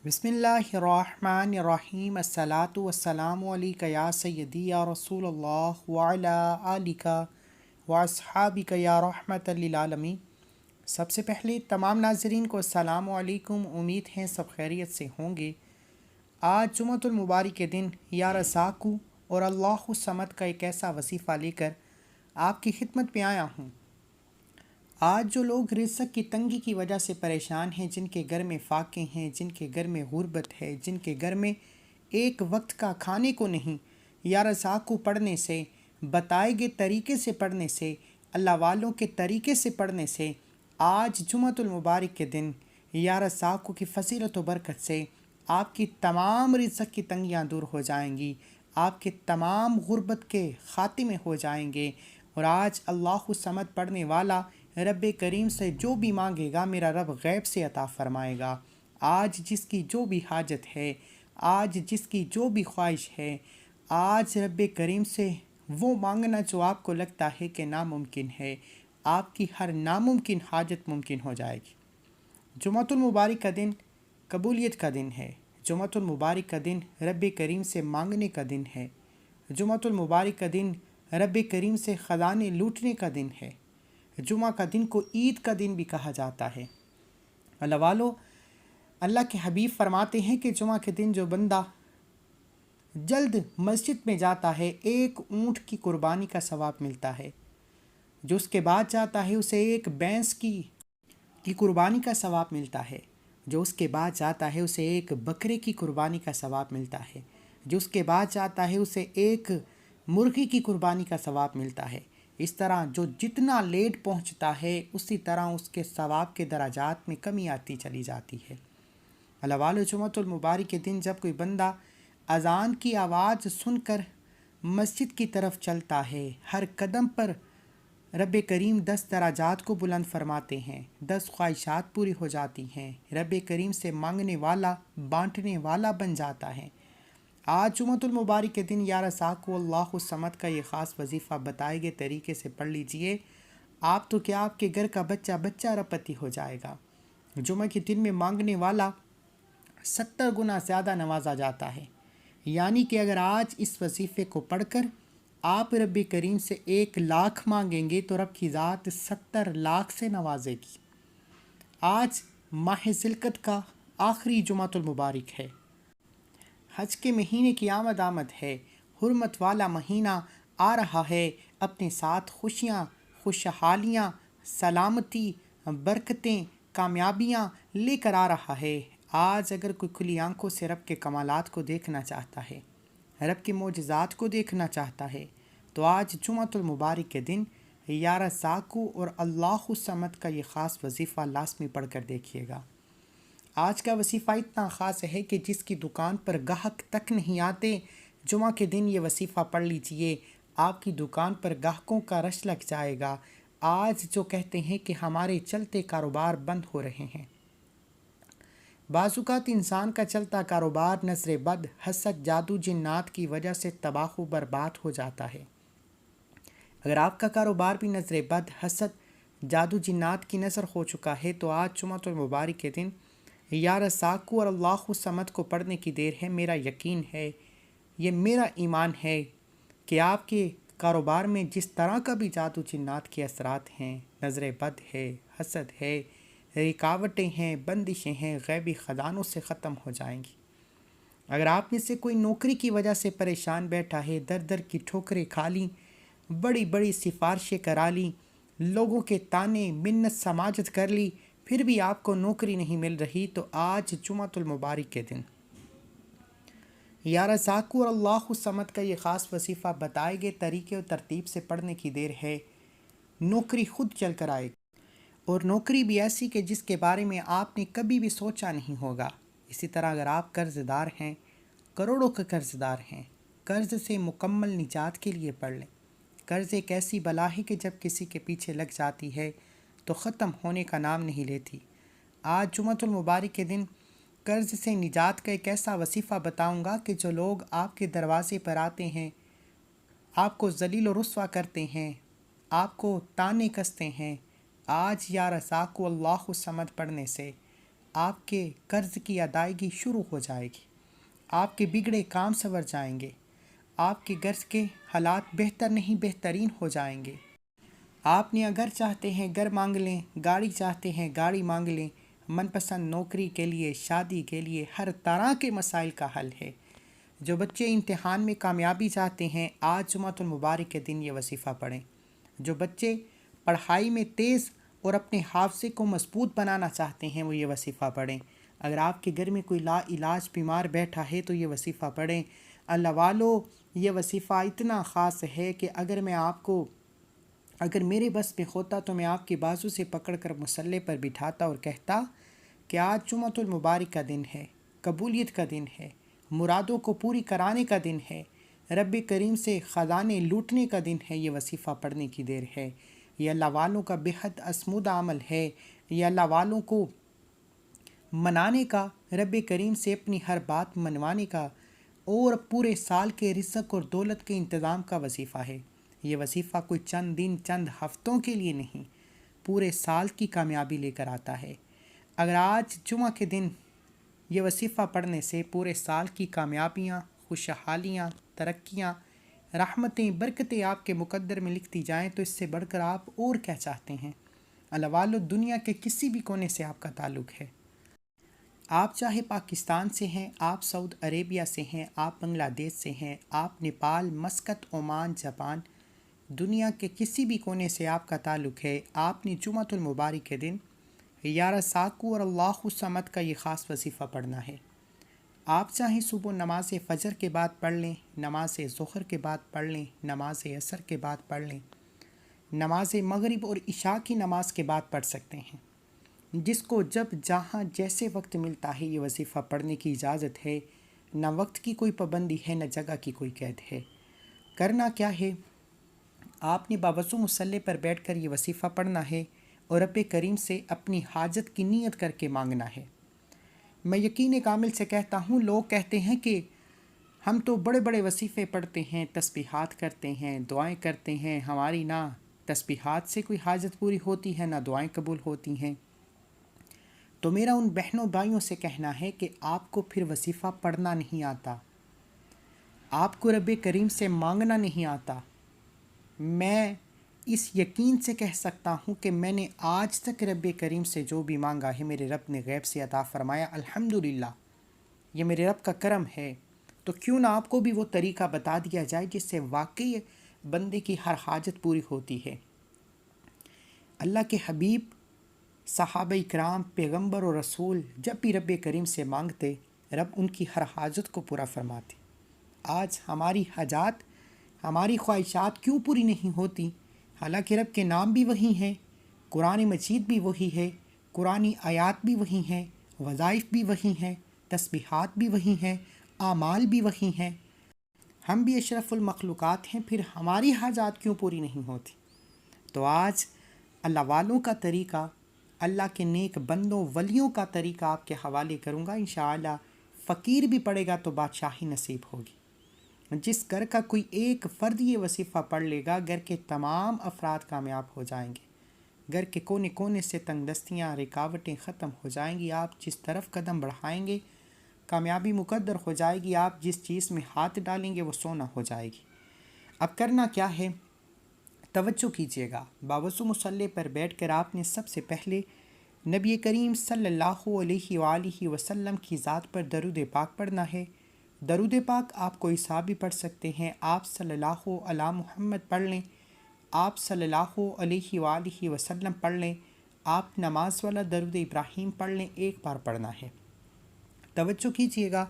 بسم اللہ الرحمن الرحیم الصلاۃ والسلام علیک یا سیدی یا رسول اللہ وعلی آلک واصحابک یا رحمت للعالمین۔ سب سے پہلے تمام ناظرین کو السلام علیکم، امید ہیں سب خیریت سے ہوں گے۔ آج جمعۃ المبارک کے دن یا رزاقو اور اللہ الصمد کا ایک ایسا وظیفہ لے کر آپ کی خدمت میں آیا ہوں۔ آج جو لوگ رزق کی تنگی کی وجہ سے پریشان ہیں، جن کے گھر میں فاقے ہیں، جن کے گھر میں غربت ہے، جن کے گھر میں ایک وقت کا کھانے کو نہیں، یا رزاق کو پڑھنے سے، بتائے گئے طریقے سے پڑھنے سے، اللہ والوں کے طریقے سے پڑھنے سے، آج جمعۃ المبارک کے دن یا رزاق کی فضیلت و برکت سے آپ کی تمام رزق کی تنگیاں دور ہو جائیں گی، آپ کے تمام غربت کے خاتمے ہو جائیں گے، اور آج اللہ الصمد پڑھنے والا رب کریم سے جو بھی مانگے گا میرا رب غیب سے عطا فرمائے گا۔ آج جس کی جو بھی حاجت ہے، آج جس کی جو بھی خواہش ہے، آج رب کریم سے وہ مانگنا جو آپ کو لگتا ہے کہ ناممکن ہے، آپ کی ہر ناممکن حاجت ممکن ہو جائے گی۔ جمعۃ المبارک کا دن قبولیت کا دن ہے۔ جمعۃ المبارک کا دن رب کریم سے مانگنے کا دن ہے۔ جمعۃ المبارک کا دن رب کریم سے خزانے لوٹنے کا دن ہے۔ جمعہ کا دن کو عید کا دن بھی کہا جاتا ہے۔ اللہ والو، اللہ کے حبیب فرماتے ہیں کہ جمعہ کے دن جو بندہ جلد مسجد میں جاتا ہے، ایک اونٹ کی قربانی کا ثواب ملتا ہے۔ جو اس کے بعد جاتا ہے اسے ایک بھینس کی قربانی کا ثواب ملتا ہے۔ جو اس کے بعد جاتا ہے اسے ایک بکرے کی قربانی کا ثواب ملتا ہے۔ جو اس کے بعد جاتا ہے اسے ایک مرغی کی قربانی کا ثواب ملتا ہے۔ اس طرح جو جتنا لیٹ پہنچتا ہے اسی طرح اس کے ثواب کے درجات میں کمی آتی چلی جاتی ہے۔ اللہ والو، جمعۃ المبارک کے دن جب کوئی بندہ اذان کی آواز سن کر مسجد کی طرف چلتا ہے، ہر قدم پر رب کریم 10 درجات کو بلند فرماتے ہیں، 10 خواہشات پوری ہو جاتی ہیں، رب کریم سے مانگنے والا بانٹنے والا بن جاتا ہے۔ آج جمعۃ المبارک کے دن یا رزاق اللہ الصمد کا یہ خاص وظیفہ بتائے گئے طریقے سے پڑھ لیجئے، آپ تو کیا آپ کے گھر کا بچہ بچہ رپتی ہو جائے گا۔ جمعہ کے دن میں مانگنے والا 70 گنا زیادہ نوازا جاتا ہے، یعنی کہ اگر آج اس وظیفے کو پڑھ کر آپ رب کریم سے 1,00,000 مانگیں گے تو رب کی ذات 70 لاکھ سے نوازے گی۔ آج ماہ ذوالقعدہ کا آخری جمعۃ المبارک ہے۔ حج کے مہینے کی آمد ہے، حرمت والا مہینہ آ رہا ہے، اپنے ساتھ خوشیاں، خوشحالیاں، سلامتی، برکتیں، کامیابیاں لے کر آ رہا ہے۔ آج اگر کوئی کھلی آنکھوں سے رب کے کمالات کو دیکھنا چاہتا ہے، رب کے معجزات کو دیکھنا چاہتا ہے، تو آج جمعۃ المبارک کے دن یا رزاق اور اللہ الصمد کا یہ خاص وظیفہ لازمی پڑھ کر دیکھیے گا۔ آج کا وظیفہ اتنا خاص ہے کہ جس کی دکان پر گاہک تک نہیں آتے، جمعہ کے دن یہ وظیفہ پڑھ لیجئے، آپ کی دکان پر گاہکوں کا رش لگ جائے گا۔ آج جو کہتے ہیں کہ ہمارے چلتے کاروبار بند ہو رہے ہیں، بعض اوقات انسان کا چلتا کاروبار نظر بد، حسد، جادو، جنات کی وجہ سے تباہ و برباد ہو جاتا ہے۔ اگر آپ کا کاروبار بھی نظر بد، حسد، جادو، جنات کی نظر ہو چکا ہے تو آج جمعۃ المبارک کے دن یا رزاق اور اللہ الصمد کو پڑھنے کی دیر ہے۔ میرا یقین ہے، یہ میرا ایمان ہے کہ آپ کے کاروبار میں جس طرح کا بھی جادو جنات کے اثرات ہیں، نظر بد ہے، حسد ہے، رکاوٹیں ہیں، بندشیں ہیں، غیبی خزانوں سے ختم ہو جائیں گی۔ اگر آپ میں سے کوئی نوکری کی وجہ سے پریشان بیٹھا ہے، در در کی ٹھوکریں کھا لیں، بڑی بڑی سفارشیں کرا لیں، لوگوں کے تانے منت سماجت کر لی، پھر بھی آپ کو نوکری نہیں مل رہی، تو آج جمعۃ المبارک کے دن یا رزاق اور اللہ الصمد کا یہ خاص وظیفہ بتائے گئے طریقے اور ترتیب سے پڑھنے کی دیر ہے۔ نوکری خود چل کر آئے گی، اور نوکری بھی ایسی کہ جس کے بارے میں آپ نے کبھی بھی سوچا نہیں ہوگا۔ اسی طرح اگر آپ قرض دار ہیں، کروڑوں کا قرض دار ہیں، قرض سے مکمل نجات کے لیے پڑھ لیں۔ قرض ایک ایسی بلا ہے کہ جب کسی کے پیچھے لگ جاتی ہے تو ختم ہونے کا نام نہیں لیتی۔ آج جمعۃ المبارک کے دن قرض سے نجات کا ایک ایسا وظیفہ بتاؤں گا کہ جو لوگ آپ کے دروازے پر آتے ہیں، آپ کو ذلیل و رسوا کرتے ہیں، آپ کو تانے کستے ہیں، آج یا رزاق اللہ الصمد پڑھنے سے آپ کے قرض کی ادائیگی شروع ہو جائے گی، آپ کے بگڑے کام سنور جائیں گے، آپ کے گھر کے حالات بہتر نہیں بہترین ہو جائیں گے۔ آپ نے اگر چاہتے ہیں گھر مانگ لیں، گاڑی چاہتے ہیں گاڑی مانگ لیں، من پسند نوکری کے لیے، شادی کے لیے، ہر طرح کے مسائل کا حل ہے۔ جو بچے امتحان میں کامیابی چاہتے ہیں، آج جمعۃ المبارک کے دن یہ وظیفہ پڑھیں۔ جو بچے پڑھائی میں تیز اور اپنے حافظے کو مضبوط بنانا چاہتے ہیں، وہ یہ وظیفہ پڑھیں۔ اگر آپ کے گھر میں کوئی لا علاج بیمار بیٹھا ہے تو یہ وظیفہ پڑھیں۔ اللہ والو، یہ وظیفہ اتنا خاص ہے کہ اگر میرے بس میں ہوتا تو میں آپ کے بازو سے پکڑ کر مصلی پر بٹھاتا اور کہتا کہ آج جمعۃ المبارک کا دن ہے، قبولیت کا دن ہے، مرادوں کو پوری کرانے کا دن ہے، رب کریم سے خزانے لوٹنے کا دن ہے۔ یہ وظیفہ پڑھنے کی دیر ہے۔ یہ اللہ والوں کا بہت اسمود عمل ہے۔ یہ اللہ والوں کو منانے کا، رب کریم سے اپنی ہر بات منوانے کا اور پورے سال کے رزق اور دولت کے انتظام کا وظیفہ ہے۔ یہ وظیفہ کوئی چند دن چند ہفتوں کے لیے نہیں، پورے سال کی کامیابی لے کر آتا ہے۔ اگر آج جمعہ کے دن یہ وظیفہ پڑھنے سے پورے سال کی کامیابیاں، خوشحالیاں، ترقیاں، رحمتیں، برکتیں آپ کے مقدر میں لکھتی جائیں تو اس سے بڑھ کر آپ اور کیا چاہتے ہیں؟ اللہ والو، دنیا کے کسی بھی کونے سے آپ کا تعلق ہے۔ آپ چاہے پاکستان سے ہیں، آپ سعودی عربیہ سے ہیں، آپ بنگلہ دیش سے ہیں، آپ نیپال، مسقط، عمان، جاپان، دنیا کے کسی بھی کونے سے آپ کا تعلق ہے، آپ نے جمعۃ المبارک کے دن یا رزاقو اور اللہ الصمد کا یہ خاص وظیفہ پڑھنا ہے۔ آپ چاہیں صبح نماز فجر کے بعد پڑھ لیں، نماز ظہر کے بعد پڑھ لیں، نماز عصر کے بعد پڑھ لیں، نماز مغرب اور عشاء کی نماز کے بعد پڑھ سکتے ہیں۔ جس کو جب جہاں جیسے وقت ملتا ہے یہ وظیفہ پڑھنے کی اجازت ہے۔ نہ وقت کی کوئی پابندی ہے، نہ جگہ کی کوئی قید ہے۔ کرنا کیا ہے؟ آپ نے باوضو مصلی پر بیٹھ کر یہ وظیفہ پڑھنا ہے اور رب کریم سے اپنی حاجت کی نیت کر کے مانگنا ہے۔ میں یقین کامل سے کہتا ہوں، لوگ کہتے ہیں کہ ہم تو بڑے بڑے وظیفے پڑھتے ہیں، تسبیحات کرتے ہیں، دعائیں کرتے ہیں، ہماری نہ تسبیحات سے کوئی حاجت پوری ہوتی ہے، نہ دعائیں قبول ہوتی ہیں۔ تو میرا ان بہنوں بھائیوں سے کہنا ہے کہ آپ کو پھر وظیفہ پڑھنا نہیں آتا، آپ کو رب کریم سے مانگنا نہیں آتا۔ میں اس یقین سے کہہ سکتا ہوں کہ میں نے آج تک رب کریم سے جو بھی مانگا ہے میرے رب نے غیب سے عطا فرمایا، الحمدللہ، یہ میرے رب کا کرم ہے۔ تو کیوں نہ آپ کو بھی وہ طریقہ بتا دیا جائے جس سے واقعی بندے کی ہر حاجت پوری ہوتی ہے۔ اللہ کے حبیب، صحابہ کرام، پیغمبر اور رسول جب بھی رب کریم سے مانگتے، رب ان کی ہر حاجت کو پورا فرماتے۔ آج ہماری حاجات، ہماری خواہشات کیوں پوری نہیں ہوتی؟ حالانکہ رب کے نام بھی وہی ہیں، قرآن مجید بھی وہی ہے، قرآنی آیات بھی وہی ہیں، وظائف بھی وہی ہیں، تسبیحات بھی وہی ہیں، اعمال بھی وہی ہیں۔ ہم بھی اشرف المخلوقات ہیں، پھر ہماری حاجات کیوں پوری نہیں ہوتی؟ تو آج اللہ والوں کا طریقہ، اللہ کے نیک بندوں ولیوں کا طریقہ آپ کے حوالے کروں گا۔ انشاءاللہ فقیر بھی پڑھے گا تو بادشاہی نصیب ہوگی۔ جس گھر کا کوئی ایک فرد یہ وظیفہ پڑھ لے گا، گھر کے تمام افراد کامیاب ہو جائیں گے۔ گھر کے کونے کونے سے تنگ دستیاں، رکاوٹیں ختم ہو جائیں گی۔ آپ جس طرف قدم بڑھائیں گے کامیابی مقدر ہو جائے گی۔ آپ جس چیز میں ہاتھ ڈالیں گے وہ سونا ہو جائے گی۔ اب کرنا کیا ہے؟ توجہ کیجیے گا۔ باوضو مصلی پر بیٹھ کر آپ نے سب سے پہلے نبی کریم صلی اللہ علیہ وآلہ وسلم کی ذات پر درود پاک پڑھنا ہے۔ درود پاک آپ کوئی سا بھی پڑھ سکتے ہیں۔ آپ صلی اللہ علی محمد پڑھ لیں، آپ صلی اللہ علیہ وآلہ وسلم پڑھ لیں، آپ نماز والا درود ابراہیم پڑھ لیں، ایک بار پڑھنا ہے۔ توجہ کیجیے گا۔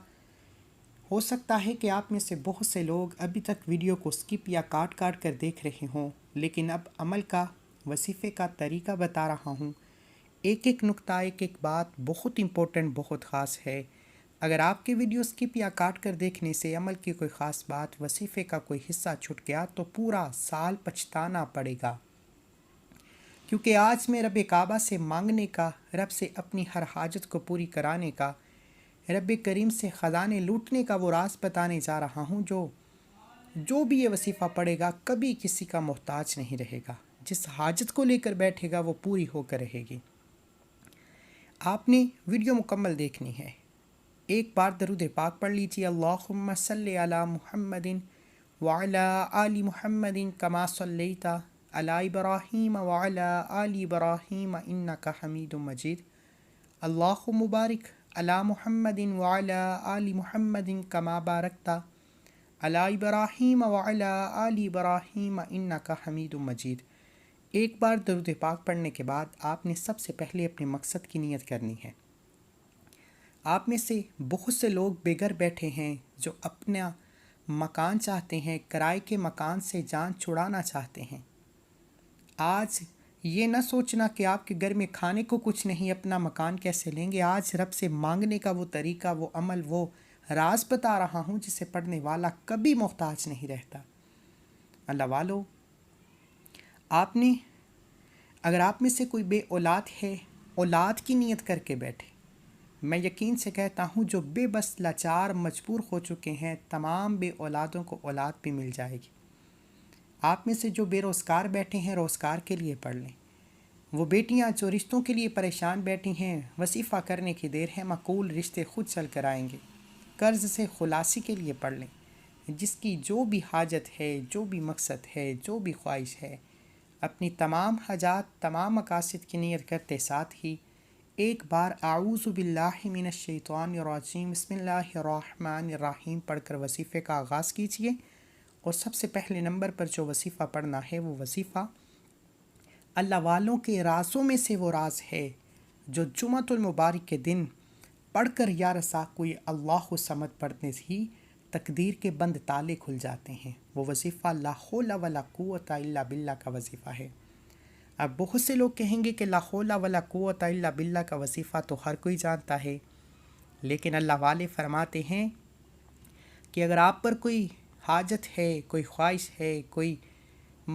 ہو سکتا ہے کہ آپ میں سے بہت سے لوگ ابھی تک ویڈیو کو سکپ یا کاٹ کاٹ کر دیکھ رہے ہوں، لیکن اب عمل کا، وظیفے کا طریقہ بتا رہا ہوں۔ ایک ایک نقطہ، ایک ایک بات بہت امپورٹنٹ، بہت خاص ہے۔ اگر آپ کے ویڈیو سکپ یا کاٹ کر دیکھنے سے عمل کی کوئی خاص بات، وظیفے کا کوئی حصہ چھٹ گیا تو پورا سال پچھتانا پڑے گا۔ کیونکہ آج میں رب کعبہ سے مانگنے کا، رب سے اپنی ہر حاجت کو پوری کرانے کا، رب کریم سے خزانے لوٹنے کا وہ راز بتانے جا رہا ہوں جو بھی یہ وظیفہ پڑھے گا کبھی کسی کا محتاج نہیں رہے گا۔ جس حاجت کو لے کر بیٹھے گا وہ پوری ہو کر رہے گی۔ آپ نے ویڈیو مکمل دیکھنی ہے، ایک بار درود پاک پڑھ لیجیے، اللہم صلی علی محمد وعلی آل محمد کما صلیت علی ابراہیم وعلی آل ابراہیم انک حمید مجید، اللہم بارک علی محمد وعلی آل محمد کما بارکت علی ابراہیم وعلی آل ابراہیم انک حمید مجید۔ ایک بار درود پاک پڑھنے کے بعد آپ نے سب سے پہلے اپنے مقصد کی نیت کرنی ہے۔ آپ میں سے بہت سے لوگ بے گھر بیٹھے ہیں جو اپنا مکان چاہتے ہیں، کرائے کے مکان سے جان چھڑانا چاہتے ہیں۔ آج یہ نہ سوچنا کہ آپ کے گھر میں کھانے کو کچھ نہیں، اپنا مکان کیسے لیں گے۔ آج رب سے مانگنے کا وہ طریقہ، وہ عمل، وہ راز بتا رہا ہوں جسے پڑھنے والا کبھی محتاج نہیں رہتا۔ اللہ والو، اگر آپ میں سے کوئی بے اولاد ہے، اولاد کی نیت کر کے بیٹھے، میں یقین سے کہتا ہوں جو بے بس لاچار مجبور ہو چکے ہیں، تمام بے اولادوں کو اولاد بھی مل جائے گی۔ آپ میں سے جو بے روزگار بیٹھے ہیں، روزگار کے لیے پڑھ لیں۔ وہ بیٹیاں جو رشتوں کے لیے پریشان بیٹھی ہیں، وظیفہ کرنے کی دیر ہے، معقول رشتے خود چل کر آئیں گے۔ قرض سے خلاصی کے لیے پڑھ لیں۔ جس کی جو بھی حاجت ہے، جو بھی مقصد ہے، جو بھی خواہش ہے، اپنی تمام حاجات، تمام مقاصد کی نیت کرتے ساتھ ہی ایک بار اعوذ باللہ من الشیطان الرجیم بسم اللہ الرحمن الرحیم پڑھ کر وظیفے کا آغاز کیجیے۔ اور سب سے پہلے نمبر پر جو وظیفہ پڑھنا ہے وہ وظیفہ اللہ والوں کے رازوں میں سے وہ راز ہے جو جمعۃ المبارک کے دن پڑھ کر یا رساکو اللہ صمد پڑھنے سے ہی تقدیر کے بند تالے کھل جاتے ہیں۔ وہ وظیفہ لا حول ولا قوت الا باللہ کا وظیفہ ہے۔ اب بہت سے لوگ کہیں گے کہ لا حول ولا قوت الا باللہ کا وظیفہ تو ہر کوئی جانتا ہے، لیکن اللہ والے فرماتے ہیں کہ اگر آپ پر کوئی حاجت ہے، کوئی خواہش ہے، کوئی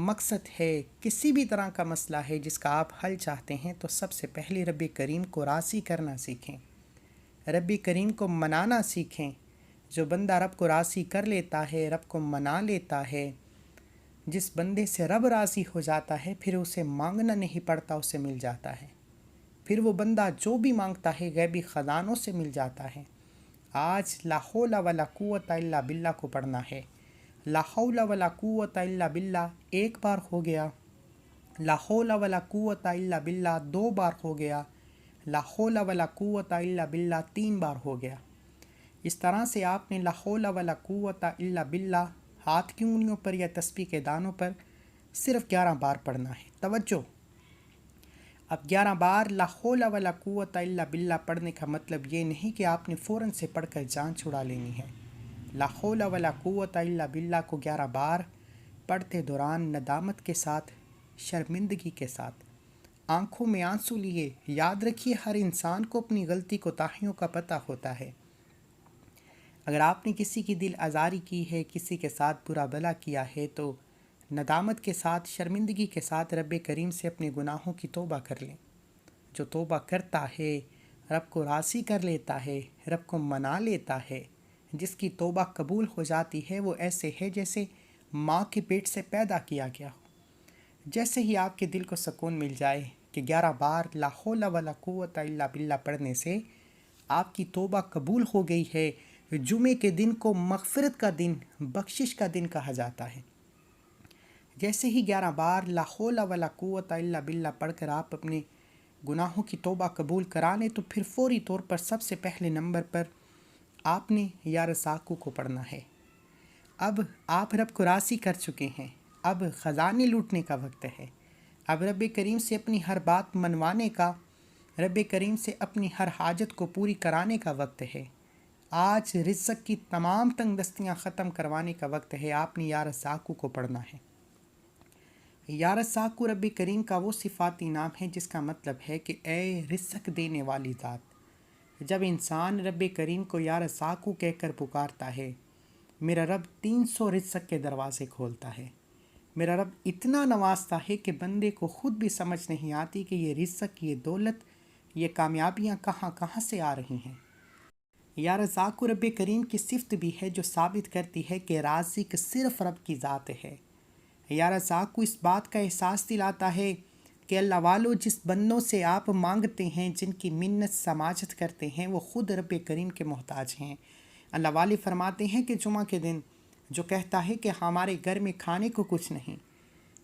مقصد ہے، کسی بھی طرح کا مسئلہ ہے جس کا آپ حل چاہتے ہیں، تو سب سے پہلے رب کریم کو راضی کرنا سیکھیں، رب کریم کو منانا سیکھیں۔ جو بندہ رب کو راضی کر لیتا ہے، رب کو منا لیتا ہے، جس بندے سے رب راضی ہو جاتا ہے، پھر اسے مانگنا نہیں پڑتا، اسے مل جاتا ہے۔ پھر وہ بندہ جو بھی مانگتا ہے غیبی خزانوں سے مل جاتا ہے۔ آج لا حول ولا قوت الا باللہ کو پڑھنا ہے۔ لا حول ولا قوت الا باللہ ایک بار ہو گیا، لا حول ولا قوت الا باللہ 2 بار ہو گیا، لا حول ولا قوت الا باللہ 3 بار ہو گیا۔ اس طرح سے آپ نے لا حول ولا قوت الا باللہ ہاتھ کی انگلیوں پر یا تسبیح کے دانوں پر صرف 11 بار پڑھنا ہے۔ توجہ، اب 11 بار لا حول ولا قوت الا باللہ پڑھنے کا مطلب یہ نہیں کہ آپ نے فوراً سے پڑھ کر جان چھڑا لینی ہے۔ لا حول ولا قوت الا باللہ کو 11 بار پڑھتے دوران ندامت کے ساتھ، شرمندگی کے ساتھ، آنکھوں میں آنسو لیے، یاد رکھیے ہر انسان کو اپنی غلطی کوتاہیوں کا پتہ ہوتا ہے۔ اگر آپ نے کسی کی دل آزاری کی ہے، کسی کے ساتھ برا بھلا کیا ہے، تو ندامت کے ساتھ، شرمندگی کے ساتھ رب کریم سے اپنے گناہوں کی توبہ کر لیں۔ جو توبہ کرتا ہے، رب کو راضی کر لیتا ہے، رب کو منا لیتا ہے، جس کی توبہ قبول ہو جاتی ہے، وہ ایسے ہے جیسے ماں کے پیٹ سے پیدا کیا گیا ہو۔ جیسے ہی آپ کے دل کو سکون مل جائے کہ 11 بار لا حول ولا قوت الا باللہ پڑھنے سے آپ کی توبہ قبول ہو گئی ہے، جمعے کے دن کو مغفرت کا دن، بخشش کا دن کہا جاتا ہے۔ جیسے ہی 11 بار لا حول ولا قوت الا باللہ پڑھ کر آپ اپنے گناہوں کی توبہ قبول کرا لیں، تو پھر فوری طور پر سب سے پہلے نمبر پر آپ نے یا رساکو کو پڑھنا ہے۔ اب آپ رب کو راضی کر چکے ہیں، اب خزانے لوٹنے کا وقت ہے۔ اب رب کریم سے اپنی ہر بات منوانے کا، رب کریم سے اپنی ہر حاجت کو پوری کرانے کا وقت ہے۔ آج رزق کی تمام تنگ دستیاں ختم کروانے کا وقت ہے۔ آپ نے یا رزاقو کو پڑھنا ہے۔ یا رزاقو رب کریم کا وہ صفاتی نام ہے جس کا مطلب ہے کہ اے رزق دینے والی ذات۔ جب انسان رب کریم کو یا رزاقو کہہ کر پکارتا ہے، میرا رب 300 رزق کے دروازے کھولتا ہے۔ میرا رب اتنا نوازتا ہے کہ بندے کو خود بھی سمجھ نہیں آتی کہ یہ رزق، یہ دولت، یہ کامیابیاں کہاں کہاں سے آ رہی ہیں۔ یا رزاقو رب کریم کی صفت بھی ہے جو ثابت کرتی ہے کہ رازق صرف رب کی ذات ہے۔ یا رزاقو اس بات کا احساس دلاتا ہے کہ اللہ والو جس بندوں سے آپ مانگتے ہیں، جن کی منت سماجت کرتے ہیں، وہ خود رب کریم کے محتاج ہیں۔ اللہ والے فرماتے ہیں کہ جمعہ کے دن جو کہتا ہے کہ ہمارے گھر میں کھانے کو کچھ نہیں،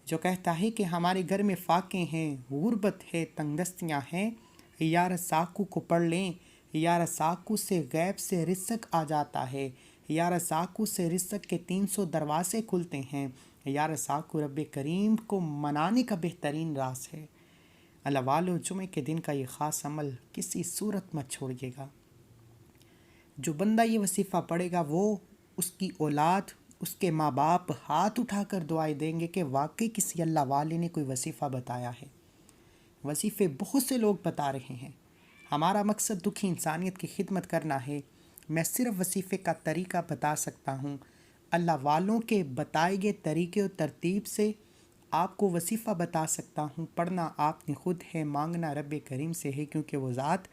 جو کہتا ہے کہ ہمارے گھر میں فاقے ہیں، غربت ہے، تنگ دستیاں ہیں، یا رساکو کو پڑھ لیں، یا رساکو سے غیب سے رزق آ جاتا ہے، یا رساکو سے رزق کے 300 دروازے کھلتے ہیں، یا رساکو رب کریم کو منانے کا بہترین راز ہے۔ اللہ والو جمعے کے دن کا یہ خاص عمل کسی صورت مت چھوڑیے گا۔ جو بندہ یہ وظیفہ پڑھے گا، وہ، اس کی اولاد، اس کے ماں باپ ہاتھ اٹھا کر دعائیں دیں گے کہ واقعی کسی اللہ والے نے کوئی وظیفہ بتایا ہے۔ وظیفے بہت سے لوگ بتا رہے ہیں، ہمارا مقصد دکھی انسانیت کی خدمت کرنا ہے۔ میں صرف وظیفے کا طریقہ بتا سکتا ہوں، اللہ والوں کے بتائے گئے طریقے و ترتیب سے آپ کو وظیفہ بتا سکتا ہوں۔ پڑھنا آپ نے خود ہے، مانگنا رب کریم سے ہے، کیونکہ وہ ذات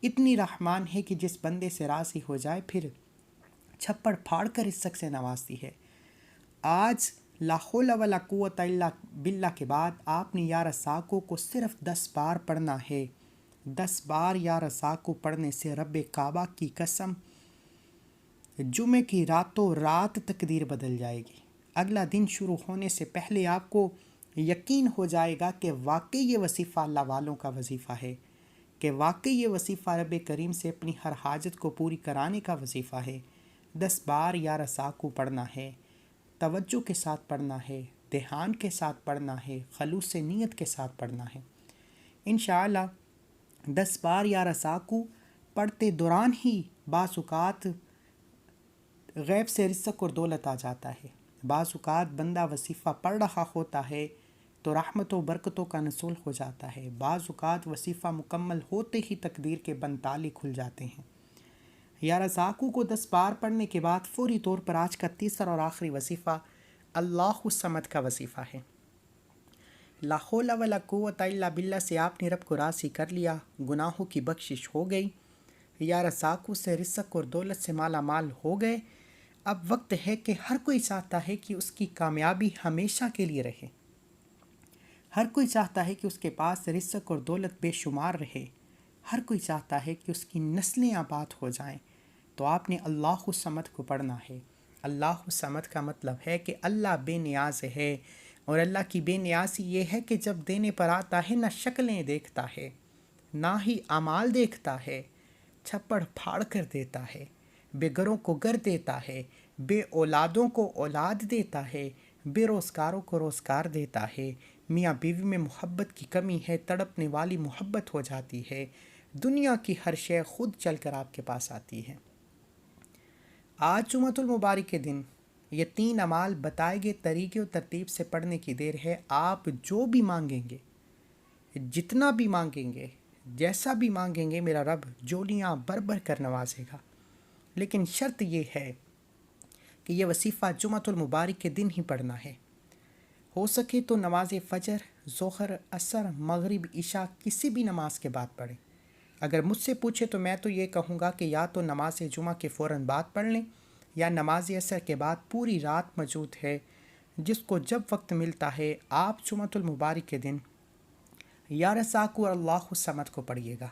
اتنی رحمان ہے کہ جس بندے سے راضی ہو جائے پھر چھپڑ پھاڑ کر رزق سے نوازتی ہے۔ آج لا حول ولا قوت الا باللہ کے بعد آپ نے یا رساکو کو صرف 10 بار پڑھنا ہے۔ 10 بار یا رساکو پڑھنے سے رب کعبہ کی قسم جمعے کی راتوں رات تقدیر بدل جائے گی۔ اگلا دن شروع ہونے سے پہلے آپ کو یقین ہو جائے گا کہ واقعی یہ وظیفہ اللہ والوں کا وظیفہ ہے، کہ واقعی یہ وظیفہ رب کریم سے اپنی ہر حاجت کو پوری کرانے کا وظیفہ ہے۔ 10 بار یا رساکو پڑھنا ہے، توجہ کے ساتھ پڑھنا ہے، دھیان کے ساتھ پڑھنا ہے، خلوص نیت کے ساتھ پڑھنا ہے۔ انشاءاللہ 10 بار یا رساکو پڑھتے دوران ہی بعض اوقات غیب سے رزق اور دولت آ جاتا ہے۔ بعض اوقات بندہ وظیفہ پڑھ رہا ہوتا ہے تو رحمت و برکتوں کا نزول ہو جاتا ہے۔ بعض اوقات وظیفہ مکمل ہوتے ہی تقدیر کے بند تالے کھل جاتے ہیں۔ یا رزاقو کو 10 بار پڑھنے کے بعد فوری طور پر آج کا تیسرا اور آخری وظیفہ اللہ الصمد کا وظیفہ ہے۔ لا حول ولا قوت الا باللہ سے آپ نے رب کو راضی کر لیا، گناہوں کی بخشش ہو گئی، یا رزاقو سے رزق اور دولت سے مالا مال ہو گئے۔ اب وقت ہے کہ ہر کوئی چاہتا ہے کہ اس کی کامیابی ہمیشہ کے لیے رہے، ہر کوئی چاہتا ہے کہ اس کے پاس رزق اور دولت بے شمار رہے، ہر کوئی چاہتا ہے کہ اس کی نسلیں آباد ہو جائیں۔ تو آپ نے اللہ الصمد کو پڑھنا ہے۔ اللہ الصمد کا مطلب ہے کہ اللہ بے نیاز ہے، اور اللہ کی بے نیازی یہ ہے کہ جب دینے پر آتا ہے نہ شکلیں دیکھتا ہے، نہ ہی اعمال دیکھتا ہے، چھپڑ پھاڑ کر دیتا ہے، بے گھروں کو گھر دیتا ہے، بے اولادوں کو اولاد دیتا ہے، بے روزگاروں کو روزگار دیتا ہے، میاں بیوی میں محبت کی کمی ہے، تڑپنے والی محبت ہو جاتی ہے، دنیا کی ہر شے خود چل کر آپ کے پاس آتی ہے۔ آج جمعۃ المبارک کے دن یہ 3 اعمال بتائے گئے طریقے و ترتیب سے پڑھنے کی دیر ہے۔ آپ جو بھی مانگیں گے، جتنا بھی مانگیں گے، جیسا بھی مانگیں گے، میرا رب جولیاں بھر بھر کر نوازے گا۔ لیکن شرط یہ ہے کہ یہ وظیفہ جمعۃ المبارک کے دن ہی پڑھنا ہے۔ ہو سکے تو نماز فجر، ظہر، عصر، مغرب، عشاء کسی بھی نماز کے بعد پڑھیں۔ اگر مجھ سے پوچھے تو میں تو یہ کہوں گا کہ یا تو نماز جمعہ کے فوراً بعد پڑھ لیں، یا نماز عصر کے بعد پوری رات موجود ہے، جس کو جب وقت ملتا ہے آپ جمعۃ المبارک کے دن یا رزاق اور اللہ الصمد کو پڑھیے گا۔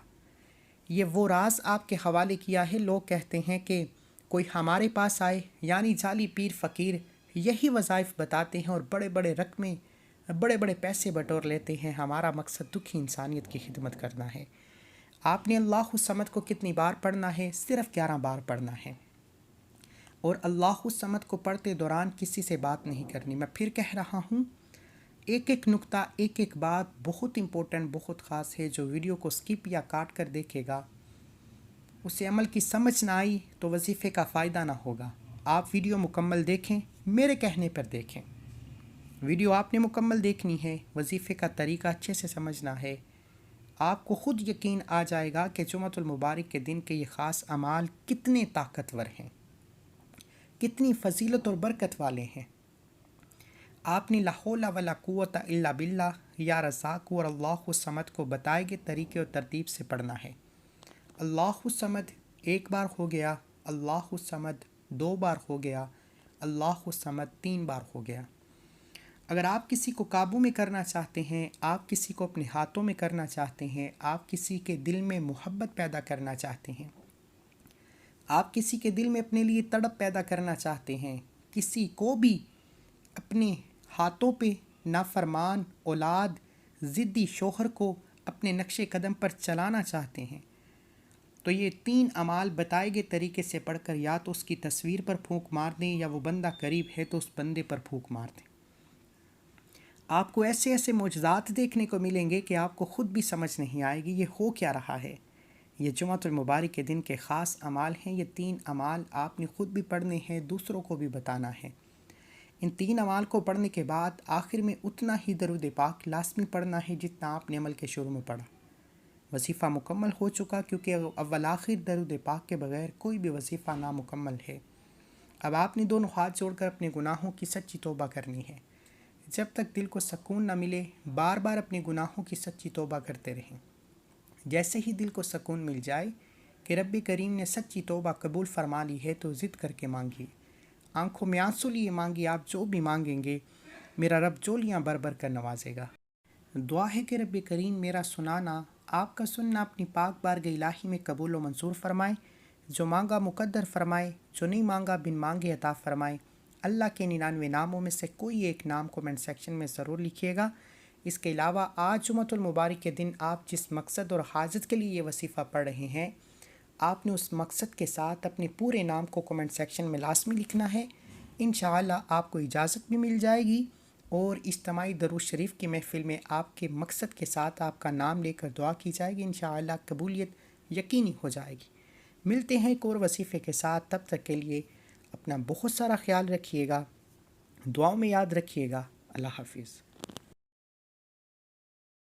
یہ وہ راز آپ کے حوالے کیا ہے۔ لوگ کہتے ہیں کہ کوئی ہمارے پاس آئے، یعنی جعلی پیر فقیر یہی وظائف بتاتے ہیں اور بڑے بڑے رقمیں، بڑے بڑے پیسے بٹور لیتے ہیں۔ ہمارا مقصد دکھی انسانیت کی خدمت کرنا ہے۔ آپ نے اللہ الصمد کو کتنی بار پڑھنا ہے؟ صرف 11 بار پڑھنا ہے، اور اللہ الصمد کو پڑھتے دوران کسی سے بات نہیں کرنی۔ میں پھر کہہ رہا ہوں، ایک ایک نقطہ، ایک ایک بات بہت امپورٹنٹ، بہت خاص ہے۔ جو ویڈیو کو سکپ یا کاٹ کر دیکھے گا، اسے عمل کی سمجھ نہ آئی تو وظیفے کا فائدہ نہ ہوگا۔ آپ ویڈیو مکمل دیکھیں، میرے کہنے پر دیکھیں۔ ویڈیو آپ نے مکمل دیکھنی ہے، وظیفے کا طریقہ اچھے سے سمجھنا ہے۔ آپ کو خود یقین آ جائے گا کہ جمعۃ المبارک کے دن کے یہ خاص اعمال کتنے طاقتور ہیں، کتنی فضیلت اور برکت والے ہیں۔ آپ نے لا حول ولا قوت الا باللہ یا رزاق اور اللہ الصمد کو بتائے گئے طریقے اور ترتیب سے پڑھنا ہے۔ اللہ الصمد 1 بار ہو گیا، اللہ الصمد 2 بار ہو گیا، اللہ الصمد 3 بار ہو گیا۔ اگر آپ کسی کو قابو میں کرنا چاہتے ہیں، آپ کسی کو اپنے ہاتھوں میں کرنا چاہتے ہیں، آپ کسی کے دل میں محبت پیدا کرنا چاہتے ہیں، آپ کسی کے دل میں اپنے لیے تڑپ پیدا کرنا چاہتے ہیں، کسی کو بھی اپنے ہاتھوں پہ نافرمان اولاد ضدی شوہر کو اپنے نقش قدم پر چلانا چاہتے ہیں، تو یہ 3 اعمال بتائے گئے طریقے سے پڑھ کر یا تو اس کی تصویر پر پھونک مار دیں، یا وہ بندہ قریب ہے تو اس بندے پر پھونک مار دیں۔ آپ کو ایسے ایسے معجزات دیکھنے کو ملیں گے کہ آپ کو خود بھی سمجھ نہیں آئے گی یہ ہو کیا رہا ہے۔ یہ جمعۃ المبارک کے دن کے خاص اعمال ہیں۔ یہ 3 اعمال آپ نے خود بھی پڑھنے ہیں، دوسروں کو بھی بتانا ہے۔ ان 3 اعمال کو پڑھنے کے بعد آخر میں اتنا ہی درود پاک لازمی پڑھنا ہے جتنا آپ نے عمل کے شروع میں پڑھا۔ وظیفہ مکمل ہو چکا، کیونکہ اول آخر درود پاک کے بغیر کوئی بھی وظیفہ نامکمل ہے۔ اب آپ نے دونوں ہاتھ جوڑ کر اپنے گناہوں کی سچی توبہ کرنی ہے۔ جب تک دل کو سکون نہ ملے بار بار اپنے گناہوں کی سچی توبہ کرتے رہیں۔ جیسے ہی دل کو سکون مل جائے کہ رب کریم نے سچی توبہ قبول فرما لی ہے تو ضد کر کے مانگیے، آنکھوں میں آنسو لیے مانگیے۔ آپ جو بھی مانگیں گے میرا رب جولیاں بھر بھر کر نوازے گا۔ دعا ہے کہ رب کریم میرا سنانا، آپ کا سننا اپنی پاک بارگاہ الہی میں قبول و منظور فرمائے، جو مانگا مقدر فرمائے، جو نہیں مانگا بن مانگے عطا فرمائے۔ اللہ کے 99 ناموں میں سے کوئی ایک نام کومنٹ سیکشن میں ضرور لکھیے گا۔ اس کے علاوہ آج جمعۃ المبارک کے دن آپ جس مقصد اور حاجت کے لیے یہ وظیفہ پڑھ رہے ہیں، آپ نے اس مقصد کے ساتھ اپنے پورے نام کو کومنٹ سیکشن میں لازمی لکھنا ہے۔ انشاءاللہ آپ کو اجازت بھی مل جائے گی، اور اجتماعی درود شریف کی محفل میں آپ کے مقصد کے ساتھ آپ کا نام لے کر دعا کی جائے گی۔ انشاءاللہ قبولیت یقینی ہو جائے گی۔ ملتے ہیں ایک اور وظیفے کے ساتھ، تب تک کے لیے اپنا بہت سارا خیال رکھیے گا، دعاؤں میں یاد رکھیے گا۔ اللہ حافظ۔